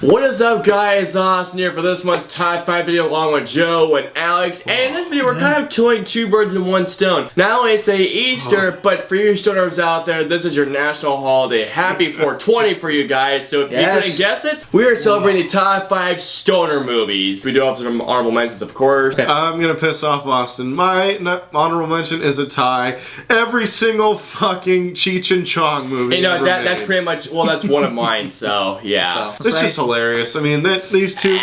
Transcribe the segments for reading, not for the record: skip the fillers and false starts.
What is up, guys? Austin here for this month's Top 5 video along with Joe and Alex. And in this video, we're kind of killing two birds in one stone. Not only say Easter, but for you stoners out there, this is your national holiday. Happy 420 for you guys. So if you couldn't guess it, we are celebrating the Top 5 stoner movies. We do have some honorable mentions, of course. I'm gonna piss off Austin. My honorable mention is a tie. Every single fucking Cheech and Chong movie. You know, that's pretty much, well, that's one of mine, so yeah. It's just hilarious. I mean, these two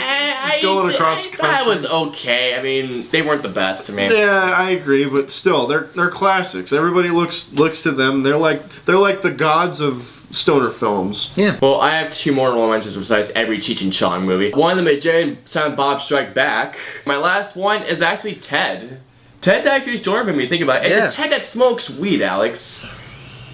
going across the country. That was okay. I mean, they weren't the best to me. Yeah, I agree, but still, they're classics. Everybody looks to them. They're like the gods of stoner films. Yeah. Well, I have two more honorable mentions besides every Cheech and Chong movie. One of them is Jay and Silent Bob Strike Back. My last one is actually Ted. Ted's actually a stoner movie. Think about it. It's a Ted that smokes weed, Alex.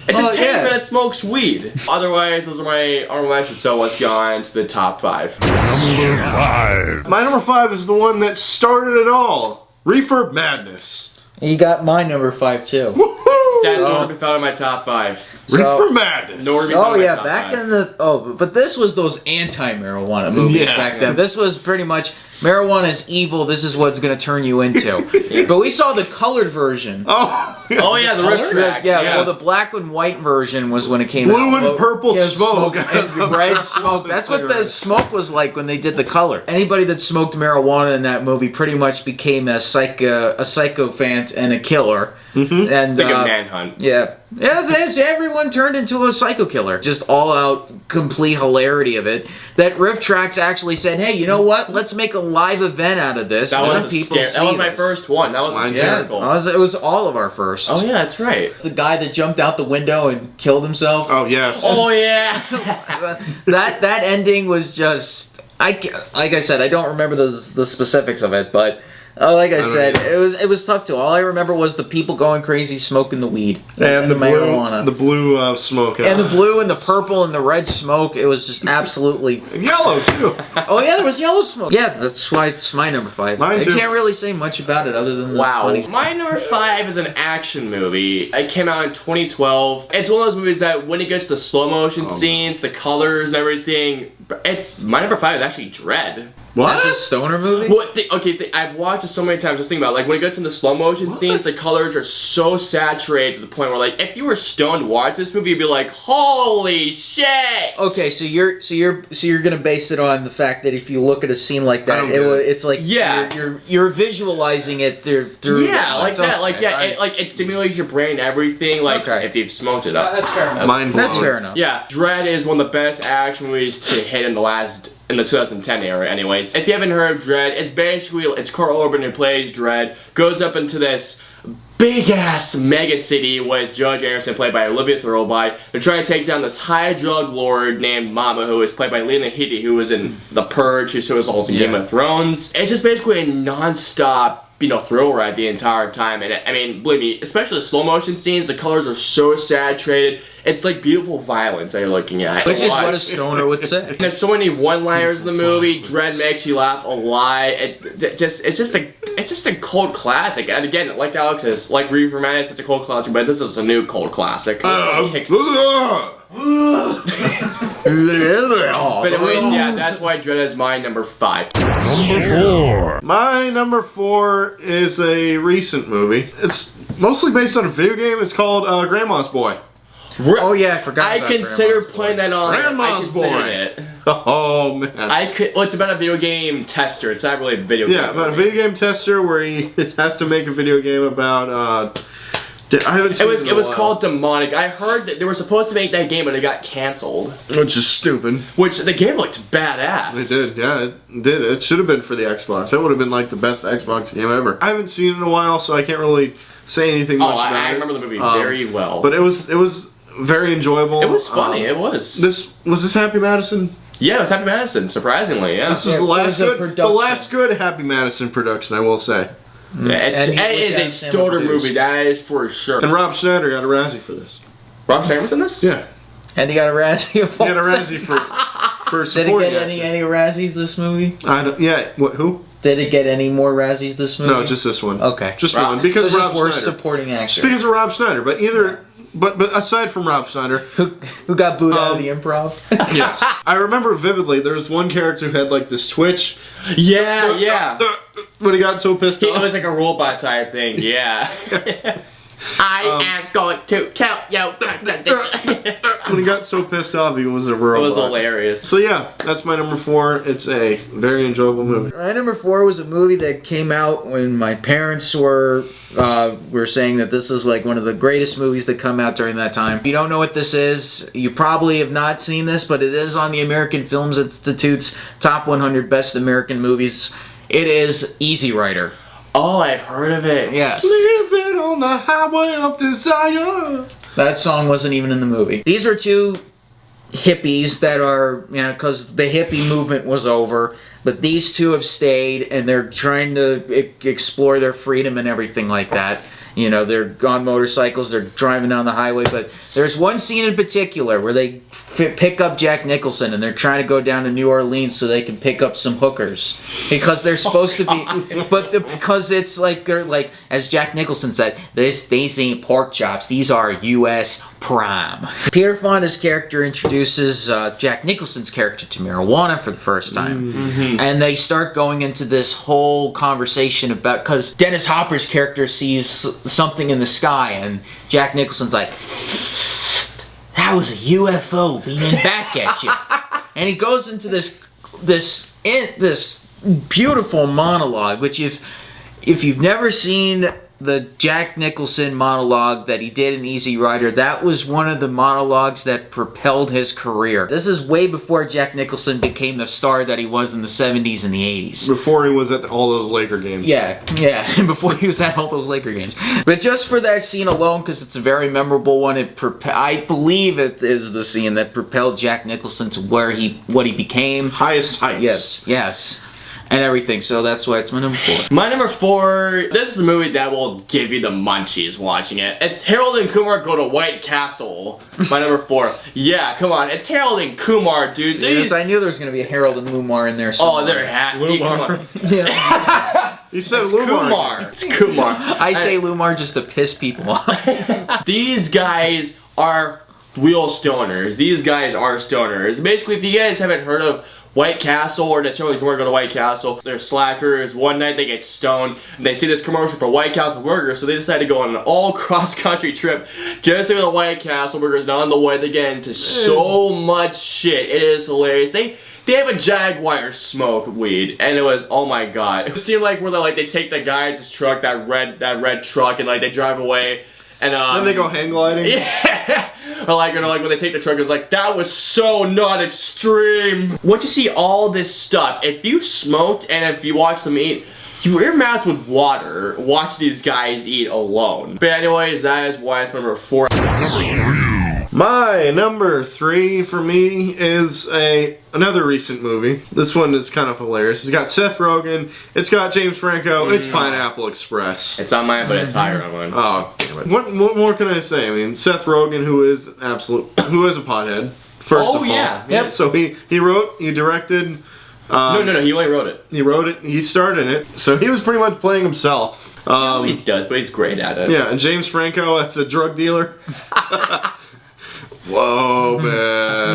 It's a Ted that smokes weed. Otherwise, those are my honorable mentions, so let's go on to the top 5. Number 5. My number 5 is the one that started it all. Reefer Madness. You got my number 5 too. Woohoo! That's what we found in my top 5. Reefer Madness. Oh yeah, back in the but this was those anti-marijuana movies back then. This was pretty much marijuana is evil. This is what's gonna turn you into. But we saw the colored version. Oh yeah, the rip track. Yeah, well, the black and white version was when it came out. Blue and purple smoke. And red smoke. That's what the smoke was like when they did the color. Anybody that smoked marijuana in that movie pretty much became a sycophant and a killer. Mm-hmm. And like a manhunt. Yeah. Everyone turned into a psycho killer. Just all out complete hilarity of it. That Riff Tracks actually said, hey, you know what? Let's make a live event out of this. That was my first one. That was hysterical. Yeah, it was all of our first. Oh yeah, that's right. The guy that jumped out the window and killed himself. Oh yes. Oh yeah. that ending was just like I said, I don't remember the specifics of it, but like I said, it was tough too. All I remember was the people going crazy smoking the weed and the marijuana, blue smoke, and the blue and the purple and the red smoke. It was just absolutely and yellow too. Oh yeah, there was yellow smoke. Yeah, that's why it's my number 5. Mine too. I can't really say much about it other than funny. My number 5 is an action movie. It came out in 2012. It's one of those movies that when it gets to the slow motion scenes, the colors, and everything. My number 5 is actually Dread. What? That's a stoner movie? Well, I've watched it so many times. Just think about it. Like when it gets in the slow motion scenes, the colors are so saturated to the point where, like, if you were stoned to watch this movie, you'd be like, "Holy shit!" Okay, so you're gonna base it on the fact that if you look at a scene like that, it's like you're visualizing it through like that. Like it stimulates your brain, everything. Like if you've smoked it up. That's fair enough. Mind blown. That's fair enough. Yeah, Dread is one of the best action movies to hit in the 2010 era, anyways. If you haven't heard of Dread, it's Carl Urban who plays Dread, goes up into this big-ass mega city with Judge Anderson, played by Olivia Thirlby. They're trying to take down this high drug lord named Mama, who is played by Lena Headey, who was in The Purge, who was also in Game of Thrones. It's just basically a non-stop thrill ride the entire time. And I mean, believe me, especially the slow motion scenes, the colors are so saturated. It's like beautiful violence that you're looking at. Which is what a stoner would say. And there's so many one-liners in the movie. Dread makes you laugh a lot. It's just a cult classic. And again, like Alex says, like Reefer Madness, it's a cult classic, but this is a new cult classic. But anyways, yeah, that's why Dread is my number 5. Number 4. My number 4 is a recent movie. It's mostly based on a video game. It's called Grandma's Boy. Oh yeah, I forgot. I considered putting that on. Grandma's Boy. Oh man. Well, it's about a video game tester. It's not really a video game. Yeah, about a video game tester where he has to make a video game about. I haven't seen it. It was called Demonic. I heard that they were supposed to make that game, but it got canceled. Which is stupid. Which the game looked badass. It did, yeah, it did. It should have been for the Xbox. That would have been like the best Xbox game ever. I haven't seen it in a while, so I can't really say anything much about it. I remember the movie very well. But it was very enjoyable. It was funny. It was. Was this Happy Madison? Yeah, it was Happy Madison. Surprisingly, yeah. This was the last good Happy Madison production, I will say. Yeah, it is a stoner movie, that is for sure. And Rob Schneider got a Razzie for this. Rob Schneider was in this? Yeah. And he got a Razzie. He got a Razzie for supporting. Did it get any Razzies this movie? Who? Did it get any more Razzies this movie? No, just this one. Okay. Just one. Because so Rob just worst Schneider. supporting actor. Just because of Rob Schneider. But but aside from Rob Schneider, Who got booed out of the improv? yes, I remember vividly. There was one character who had like this twitch. Yeah. When he got so pissed It off. was like a robot type thing, yeah. I am going to kill you. When he got so pissed off, he was a robot. It was hilarious. So yeah, that's my number 4. It's a very enjoyable movie. My number 4 was a movie that came out when my parents were saying that this is like one of the greatest movies that come out during that time. If you don't know what this is, you probably have not seen this, but it is on the American Film Institute's top 100 best American movies. It is Easy Rider. Oh, I've heard of it. Yes. Living on the highway of desire. That song wasn't even in the movie. These are two hippies that are, you know, because the hippie movement was over, but these two have stayed and they're trying to explore their freedom and everything like that. You know, they're on motorcycles, they're driving down the highway, but there's one scene in particular where they pick up Jack Nicholson and they're trying to go down to New Orleans so they can pick up some hookers. Because they're supposed to be, because it's like, they're like, as Jack Nicholson said, these ain't pork chops, these are U.S. prime. Peter Fonda's character introduces Jack Nicholson's character to marijuana for the first time. Mm-hmm. And they start going into this whole conversation about, because Dennis Hopper's character sees something in the sky and Jack Nicholson's like, that was a UFO beaming back at you. And he goes into this beautiful monologue, which if you've never seen the Jack Nicholson monologue that he did in Easy Rider, that was one of the monologues that propelled his career. This is way before Jack Nicholson became the star that he was in the 70s and the 80s. Before he was at all those Laker games. Yeah, before he was at all those Laker games. But just for that scene alone, because it's a very memorable one, I believe it is the scene that propelled Jack Nicholson to what he became. Highest heights. Yes. And everything, so that's why it's my number 4. My number 4, this is a movie that will give you the munchies watching it. It's Harold and Kumar Go to White Castle. My number 4. Yeah, come on, it's Harold and Kumar, dude. Yes, I knew there was going to be a Harold and Lumar in there somewhere. Oh, they're happy. Lumar. Yeah. You said It's Lumar. Kumar. It's Kumar. I say Lumar just to piss people off. These guys are real stoners. These guys are stoners. Basically, if you guys haven't heard of White Castle, or necessarily Kumar Go to White Castle, they're slackers. One night they get stoned, and they see this commercial for White Castle Burger, so they decide to go on an all cross-country trip just to go to White Castle Burgers. Now on the way, they get into so much shit. It is hilarious. They have a Jaguar smoke weed, and it was, oh my god. It seemed like where they take the guy's truck, that red truck, and like they drive away. And then they go hang gliding. Yeah. Or like, when they take the truck, it's like, that was so not extreme. Once you see all this stuff, if you smoked and if you watched them eat, your mouth would water. Watch these guys eat alone. But anyways, that is why it's number 4. My number 3 for me is another recent movie. This one is kind of hilarious. It's got Seth Rogen, it's got James Franco, it's Pineapple Express. It's not mine, but it's higher on mine. Oh, damn it. What more can I say? I mean, Seth Rogen, who is a pothead, first of all. Yeah. Yep. So he wrote, he directed. No, he only wrote it. He wrote it, he starred in it. So he was pretty much playing himself. He does, but he's great at it. Yeah, and James Franco as the drug dealer. Whoa, man.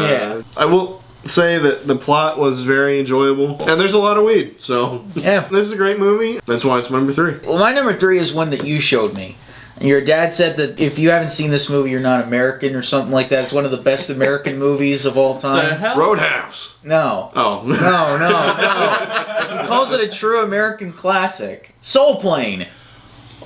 Yeah. I will say that the plot was very enjoyable, and there's a lot of weed, so Yeah. this is a great movie. That's why it's number 3. Well, my number 3 is one that you showed me. Your dad said that if you haven't seen this movie, you're not American or something like that. It's one of the best American movies of all The time. hell? Roadhouse. No. Oh. No. He calls it a true American classic. Soul Plane.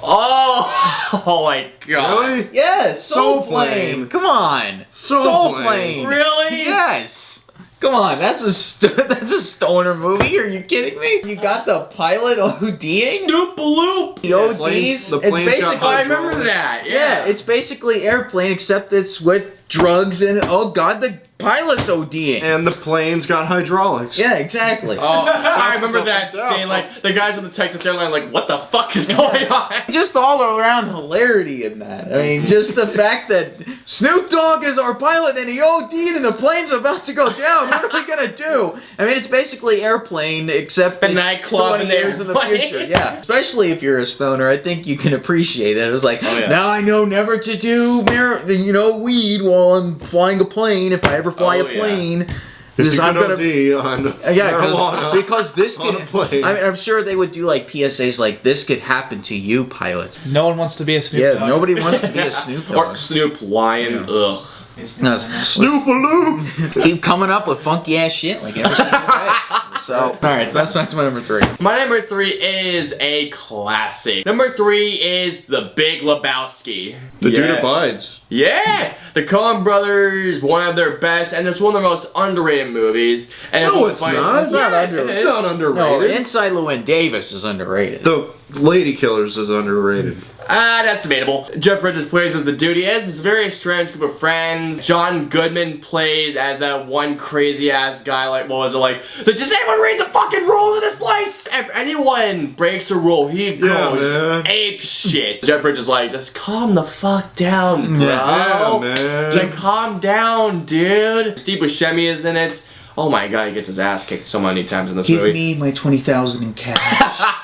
Oh my god. Really? Yes, Soul Soul Plane. Plane. Come on. Soul Plane. Really? Yes. Come on, that's a stoner movie. Are you kidding me? You got the pilot ODing? Snoop Loop. The ODs. the It's plane's got basically I remember that. yeah, it's basically Airplane except it's with drugs and oh god, the pilots ODing. And the plane's got hydraulics. Yeah, exactly. Oh, I remember that something scene. Like the guys on the Texas airline, like, what the fuck is going on? Just all around hilarity in that. I mean, just the fact that Snoop Dogg is our pilot and he OD'd and the plane's about to go down. What are we gonna do? I mean, it's basically Airplane, except it's nightclub 20 in years in the Airplane. future. Yeah, especially if you're a stoner, I think you can appreciate it. It was like, now I know never to do, weed while I'm flying a plane. If I ever fly a plane. Because I'm gonna because this on could. a plane. I mean, I'm sure they would do like PSAs like this could happen to you, pilots. No one wants to be a Snoop Yeah, Dogg. nobody wants to be a Snoop Dogg. Or Snoop Lion. Ugh. No, Snoop-a-loop! keep coming up with funky ass shit like every single day. So, all right, so that's my number 3. My number 3 is a classic. Number 3 is The Big Lebowski. The dude abides. Yeah! The Coen Brothers, one of their best, and it's one of the most underrated movies. And No, it's not. It's not underrated. It It's is. not No, underrated. Inside Llewyn Davis is underrated. The Lady Killers is underrated. That's debatable. Jeff Bridges plays as the dude he is. It's a very strange group of friends. John Goodman plays as that one crazy ass guy. Like, what was it like? So does anyone read the fucking rules of this place? If anyone breaks a rule, he goes man. ape shit. Jeff Bridges is like, just calm the fuck down, bro. Yeah, man. Like, calm down, dude. Steve Buscemi is in it. Oh my god, he gets his ass kicked so many times in this movie. me my 20,000 in cash.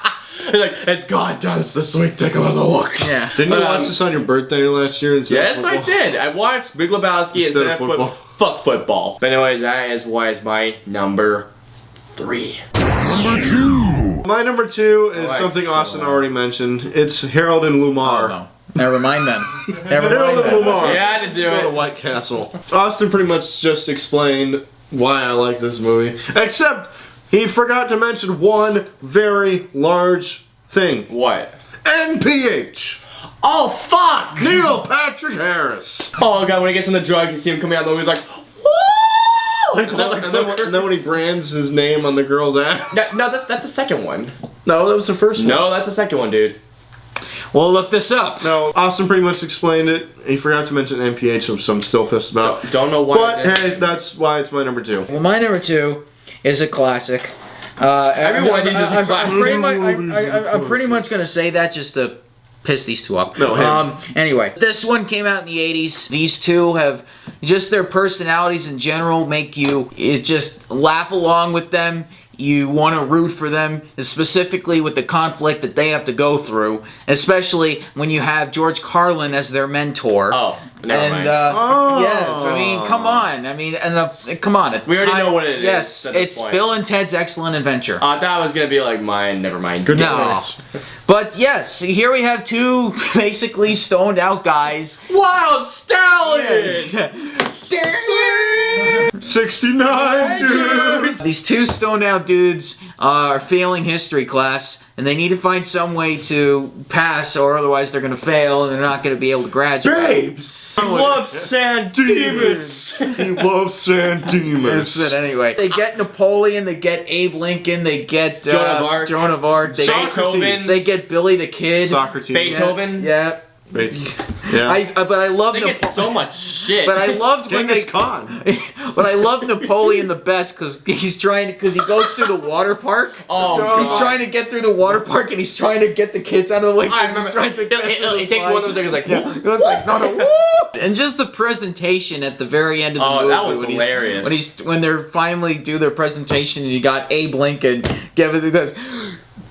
He's like, it's goddamn, it's the sweet take of the look. Yeah. Didn't you But, watch this on your birthday last year instead Yes, of I football? did. I watched Big Lebowski instead of football. Fuck football. But anyways, that is why it's my number 3. Number 2. My number 2 is something excellent. Austin already mentioned. It's Harold and Lumar. Oh, no. Never mind them. Never Harold mind and them. Lumar. You had to do Go to it. White Castle. Austin pretty much just explained why I like this movie. Except he forgot to mention one very large thing. What? NPH. Oh, fuck! Neil Patrick Harris. Oh, God, when he gets in the drugs, you see him coming out, and he's like, woo! And then when he brands his name on the girl's ass. No, that's the second one. No, that was the first one. No, that's the second one, dude. We'll look this up. No, Austin pretty much explained it. He forgot to mention NPH, so I'm still pissed about. Don't know why. But I did. hey, that's why it's my number 2. Well, my number 2 is a classic. Everyone uses a classic. I'm pretty much going to say that just to piss these two up. No, him. Anyway, this one came out in the 80s. These two have just their personalities in general make you just laugh along with them. You want to root for them, specifically with the conflict that they have to go through, especially when you have George Carlin as their mentor. Oh, never mind. Yes, I mean, come on. I mean, come on. We already know what it is Yes, at this it's point. Bill and Ted's Excellent Adventure. I thought it was gonna be like mine. Never mind. Good No. choice. But yes, here we have two basically stoned out guys. Wild Stallion! 69, dude. These two stoned out dudes are failing history class, and they need to find some way to pass, or otherwise they're going to fail, and they're not going to be able to graduate. Babes! I love San Dimas! He loves San Dimas. That's it anyway. They get Napoleon, they get Abe Lincoln, they get Joan of Arc. Joan of Arc, they, Beethoven. they get Billy the Kid. Socrates. Beethoven. Yeah. Wait. Yeah. But I love They get so much shit. But I loved when Genghis they. Khan. But I love Napoleon the best because he goes through the water park. Oh, He's God. trying to get through the water park and he's trying to get the kids out of the way. I He's remember. trying to get through the It takes slide. one of those seconds like, Yeah. It's like not a woo! And just the presentation at the very end of the Oh, movie. that was when hilarious. When they're finally do their presentation and you got Abe Lincoln giving it goes,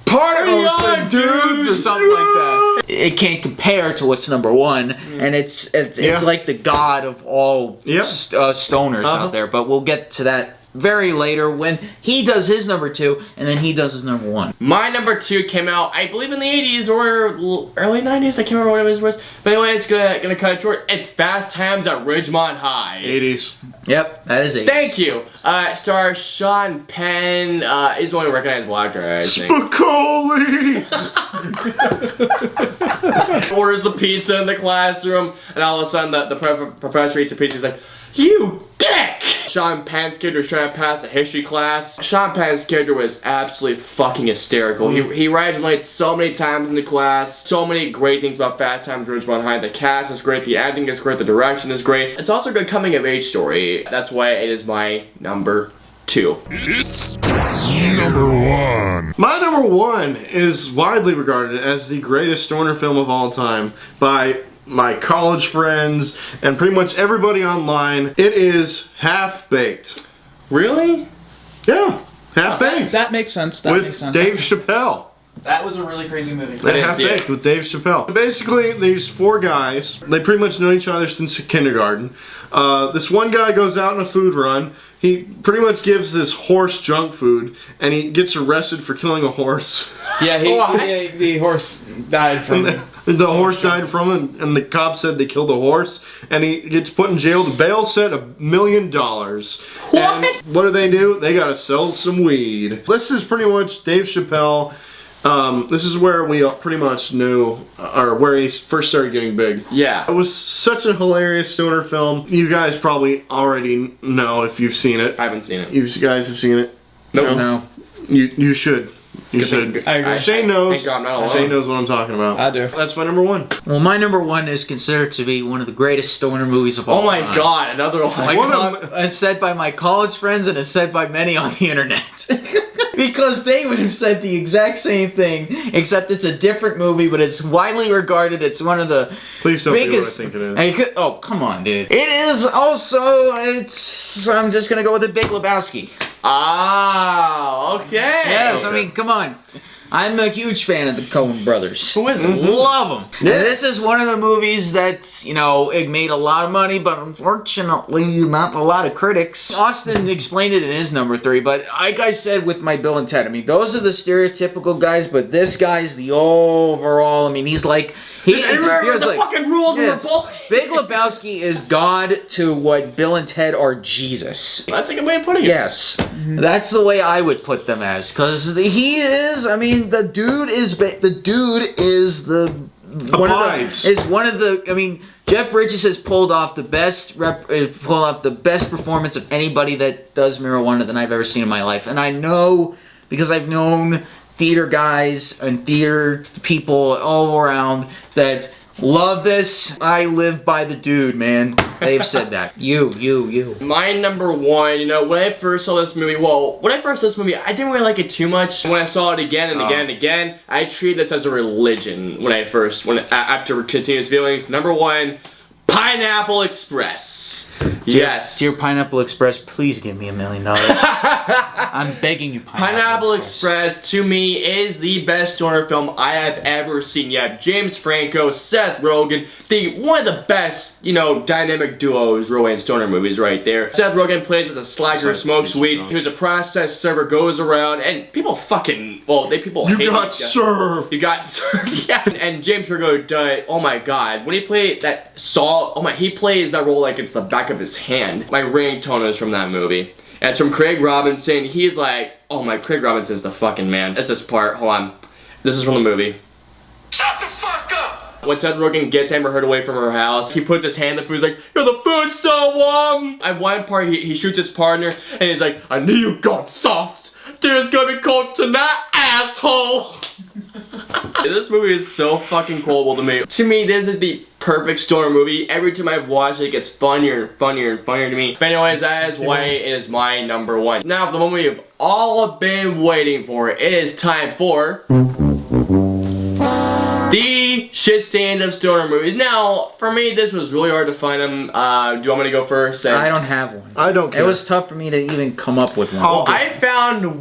"Party on, dudes!" or something like that. It can't compare to what's number one, and it's like the god of all stoners out there. But we'll get to that very later when he does his number 2 and then he does his number 1. My number 2 came out, I believe, in the 80s or early 90s. I can't remember what it was. But anyway, it's gonna cut it short. It's Fast Times at Ridgemont High. 80s. Yep, that is it. Thank you. Stars Sean Penn. He's the only recognizable actor, I think. Macaulay! Orders the pizza in the classroom, and all of a sudden the professor eats a pizza. He's like, You dick! Sean Penn's character was trying to pass a history class. Sean Penn's character was absolutely fucking hysterical. He arrives late so many times in the class. So many great things about Fast Times at Ridgemont High. The cast is great, the acting is great, the direction is great. It's also a good coming of age story. That's why it is my number 2. It's number 1. My number 1 is widely regarded as the greatest stoner film of all time by my college friends and pretty much everybody online. It is Half-Baked. Really? Yeah, Half-Baked. That makes sense. That makes With sense. Dave Chappelle. That was a really crazy movie. I didn't see Half-Baked it. with Dave Chappelle. Basically, these 4 guys, they pretty much know each other since kindergarten. This one guy goes out on a food run. He pretty much gives this horse junk food, and he gets arrested for killing a horse. Yeah, the horse died from him. The horse died from him, and the cop said they killed the horse, and he gets put in jail. The bail set $1 million. What? And what do? They gotta sell some weed. This is pretty much Dave Chappelle. This is where we pretty much knew, or where he first started getting big. Yeah. It was such a hilarious stoner film. You guys probably already know if you've seen it. I haven't seen it. You guys have seen it? Nope. No. You should. You should. I agree. Shane knows. Thank God I'm not alone. Shane knows what I'm talking about. I do. That's my number 1. Well, my number 1 is considered to be one of the greatest stoner movies of all Oh my time. God, another one. As said by my college friends and as said by many on the internet. Because they would have said the exact same thing, except it's a different movie, but it's widely regarded. It's one of the Please don't biggest. do what I think it is. Oh, come on, dude. It is also. I'm just gonna go with The Big Lebowski. Ah, okay. Yes, I mean, come on. I'm a huge fan of the Coen brothers. Who is it? Love them. Yeah. This is one of the movies that, it made a lot of money, but unfortunately not a lot of critics. Austin explained it in his number 3, but like I said with my Bill and Ted, I mean, those are the stereotypical guys, but this guy's the overall, I mean, he's like... Remember the fucking rules we were bullied. Big Lebowski is God to what Bill and Ted are Jesus. That's a good way of putting it. Yes, that's the way I would put them as, because he is. I mean, the dude is one of the. I mean, Jeff Bridges has pulled off the best performance of anybody that does marijuana than I've ever seen in my life, and I know because I've known theater guys and theater people all around that love this. I live by the dude, man. They've said that. You. My number 1, when I first saw this movie, I didn't really like it too much. When I saw it again and again and again, I treated this as a religion after continuous viewings. Number 1, Pineapple Express. Yes. Dear Pineapple Express, please give me $1 million. I'm begging you, Pineapple Express, to me, is the best stoner film I have ever seen. You have James Franco, Seth Rogen, one of the best, dynamic duos romance stoner movies right there. Seth Rogen plays as a slacker who smokes weed. He was a process server, goes around, and people fucking, people hate You got this guy. served. You got served, yeah. And James Franco does, oh my God, when he played that Saul, he plays that role like it's the back of his hand. My ringtone is from that movie. And it's from Craig Robinson. He's like, oh my, Craig Robinson's the fucking man. It's this part, hold on. This is from the movie. Shut the fuck up! When Seth Rogen gets Amber Heard away from her house, he puts his hand in the food, he's like, yo, the food's so warm! At one part, he shoots his partner, and he's like, I knew you got soft. Dinner's gonna be cold tonight, asshole! This movie is so fucking quotable to me. To me, this is the perfect stoner movie. Every time I've watched it, it gets funnier and funnier and funnier to me. But anyways, that is why it is my number 1. Now, the moment we've all been waiting for, it is time for... the Shitstains of stoner movies. Now, for me, this was really hard to find them. Do you want me to go first? I don't have one. I don't care. It was tough for me to even come up with one. Well, I found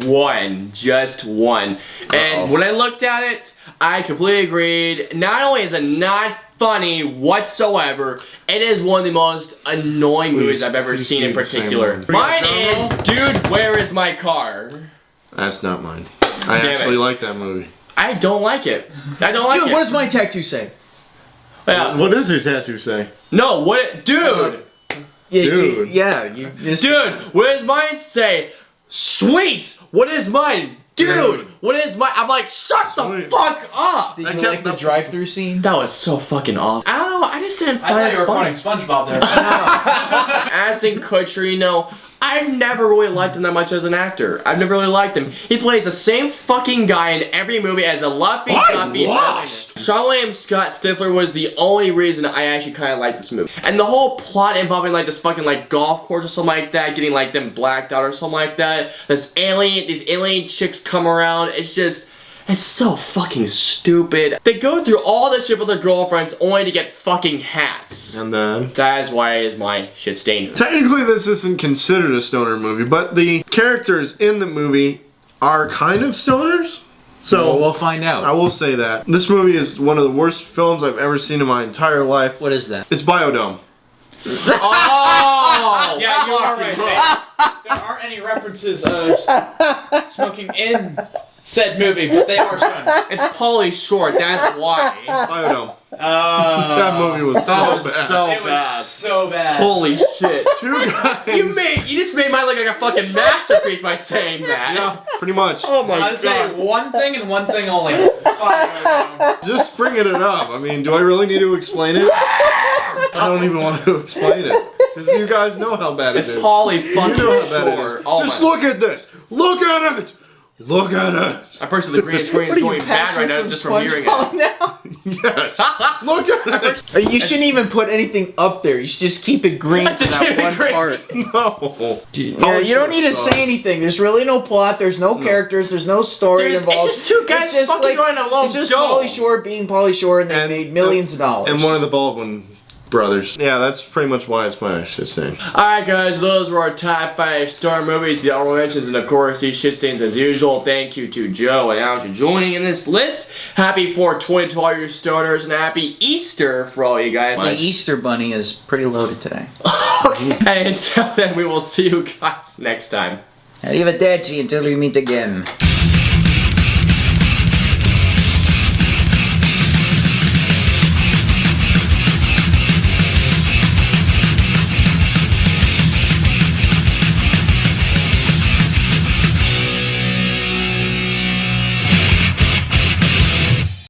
one, just one. And when I looked at it, I completely agreed. Not only is it not funny whatsoever, it is one of the most annoying movies I've ever seen in particular. Mine is, Dude, Where Is My Car? That's not mine. I actually like that movie. I don't like it. I don't like it. Dude, what does my tattoo say? Yeah. What does your tattoo say? No, dude! Dude. Yeah, Dude, what does mine say? Sweet! What is mine? dude, what is my? I'm like, shut the Sweet. fuck up. Did I you kept like the up- drive-through scene? That was so fucking awful. I don't know. I just didn't I find thought it you were funny. quoting SpongeBob there. Ashton Kutcher, you know, I've never really liked him that much as an actor. I've never really liked him. He plays the same fucking guy in every movie as a Luffy Duffy. Sean William Scott Stifler was the only reason I actually kind of liked this movie. And the whole plot involving like this fucking like golf course or something like that, getting like them blacked out or something like that. These alien chicks come around. It's so fucking stupid. They go through all this shit with their girlfriends only to get fucking hats. And then... That is why it is my shit stain. Technically, this isn't considered a stoner movie, but the characters in the movie are kind of stoners. So, Well, we'll find out. I will say that. This movie is one of the worst films I've ever seen in my entire life. What is that? It's Biodome. Oh! Yeah, you are right. There aren't any references of smoking in said movie, but they are stoners. It's Pauly Short, that's why. Biodome. That movie was so That was bad. so It bad. was so bad. Holy shit. Two guys. You just made mine look like a fucking masterpiece by saying that. Yeah, pretty much. Oh my I'd say god. one thing and one thing only. Just bringing it up. I mean, do I really need to explain it? I don't even want to explain it. Because you guys know how bad it It's is. Pauly fucking You know how bad it Short. is. Oh Just my. look at this. Look at it. Look at it. I'm pretty sure the green screen is going bad right now just from hearing it. Now? Yes. Look at it. You shouldn't even put anything up there. You should just keep it green for Just that keep it one green. part. No. Yeah, you don't need to say anything. There's really no plot. There's no characters. There's no story It's involved. just two guys fucking going along. It's just Pauly Shore being Pauly Shore, and they made millions of dollars. And one of the Baldwin brothers. Yeah, that's pretty much why it's my shit stain. Alright guys, those were our top 5 star movies, the honorable mentions, and of course these shit stains as usual. Thank you to Joe and Alex for joining in this list. Happy 420 to all your stoners and happy Easter for all you guys. The Easter Bunny is pretty loaded today. Okay, and until then we will see you guys next time. Arrivederci until we meet again.